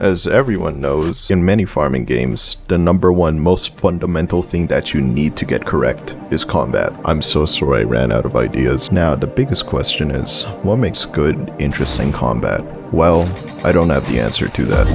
As everyone knows, in many farming games, the #1 most fundamental thing that you need to get correct is combat. I'm so sorry I ran out of ideas. Now, the biggest question is, what makes good, interesting combat? Well, I don't have the answer to that.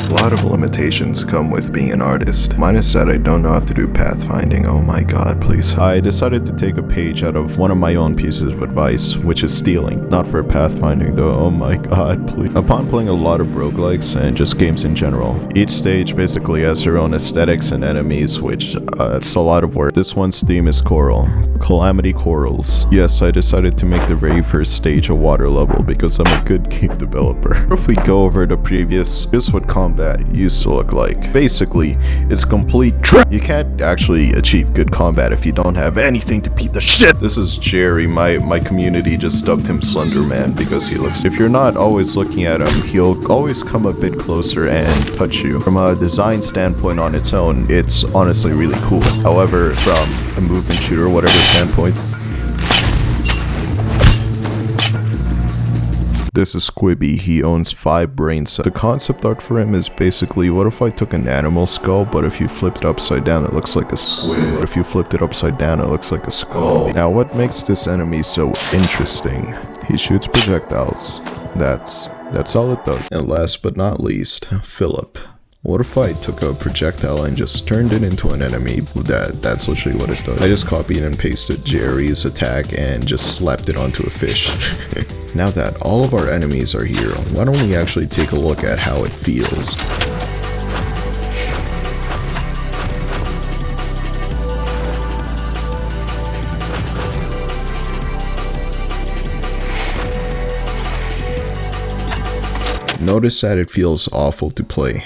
A lot of limitations come with being an artist. Minus that I don't know how to do pathfinding. Oh my god, please. I decided to take a page out of one of my own pieces of advice, which is stealing. Not for pathfinding though, oh my god, please. Upon playing a lot of roguelikes and just games in general, each stage basically has their own aesthetics and enemies, which it's a lot of work. This one's theme is coral. Calamity corals. Yes, I decided to make the very first stage a water level because I'm a good game developer. If we go over the previous, here's what combat used to look like. Basically, it's complete trap. You can't actually achieve good combat if you don't have anything to beat the shit. This is Jerry. My community just dubbed him Slenderman because he looks, if you're not always looking at him, he'll always come a bit closer and touch you. From a design standpoint on its own, it's honestly really cool. However, from a movement shooter, whatever standpoint, this is 𝘖𝘵𝙉𝙉, he owns 5 brain cells. The concept art for him is basically, what if I took an animal skull, but if you flipped it upside down, it looks like a squid. If you flipped it upside down, it looks like a skull. Now, what makes this enemy so interesting? He shoots projectiles. That's all it does. And last but not least, Philip. What if I took a projectile and just turned it into an enemy? That's literally what it does. I just copied and pasted Jerry's attack and just slapped it onto a fish. Now that all of our enemies are here, why don't we actually take a look at how it feels? Notice that it feels awful to play.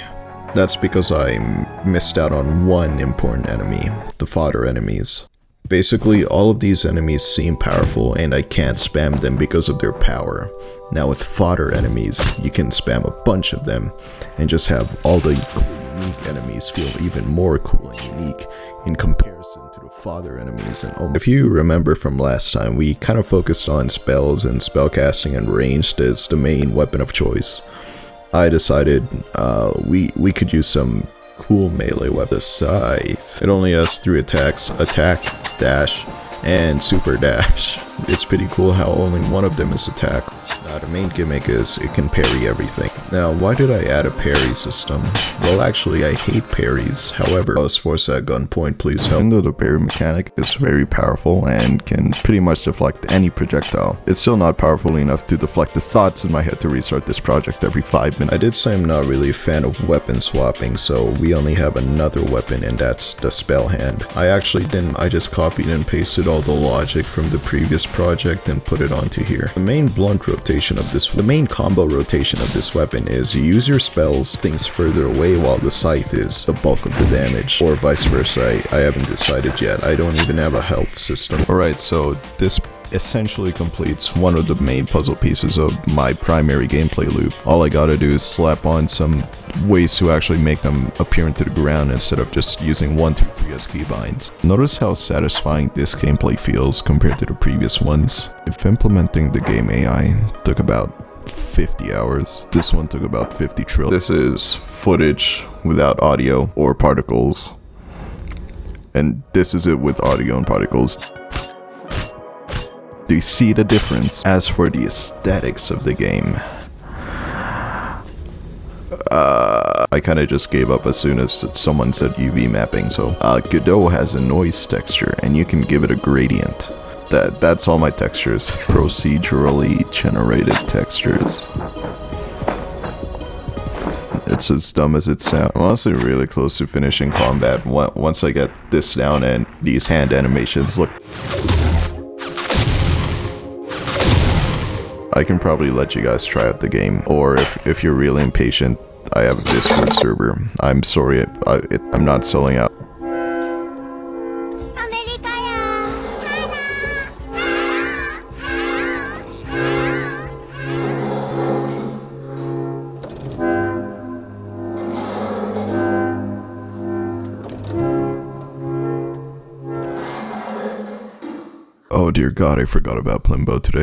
That's because I missed out on one important enemy, the fodder enemies. Basically, all of these enemies seem powerful and I can't spam them because of their power. Now with fodder enemies, you can spam a bunch of them and just have all the cool, unique enemies feel even more cool and unique in comparison to the fodder enemies. And if you remember from last time, we kind of focused on spells and spellcasting and ranged as the main weapon of choice. I decided we could use some cool melee weapon. The scythe. It only has 3 attacks: attack, dash, and super dash. It's pretty cool how only one of them is attack. Now the main gimmick is it can parry everything. Now why did I add a parry system? Well actually I hate parries, however, let's force that gunpoint, please help. Even though the parry mechanic is very powerful and can pretty much deflect any projectile, it's still not powerful enough to deflect the thoughts in my head to restart this project every 5 minutes. I did say I'm not really a fan of weapon swapping, so we only have another weapon and that's the spell hand. I actually didn't, I just copied and pasted all the logic from the previous project and put it onto here. The main blunt rotation of this, the main combo rotation of this weapon is you use your spells things further away while the scythe is the bulk of the damage, or vice versa. I haven't decided yet. I don't even have a health system. Alright, so this essentially completes one of the main puzzle pieces of my primary gameplay loop. All I gotta do is slap on some ways to actually make them appear into the ground instead of just using 1, 2, 3 as keybinds. Notice how satisfying this gameplay feels compared to the previous ones. If implementing the game AI took about 50 hours, this one took about 50 trillion. This is footage without audio or particles, and this is it with audio and particles. Do you see the difference? As for the aesthetics of the game, I kinda just gave up as soon as someone said UV mapping, so Godot has a noise texture and you can give it a gradient. That's all my textures. Procedurally generated textures. It's as dumb as it sounds. I'm honestly really close to finishing combat once I get this down and these hand animations look. I can probably let you guys try out the game, or if you're really impatient, I have a Discord server. I'm sorry, I'm not selling out. Oh dear god, I forgot about Plimbo today.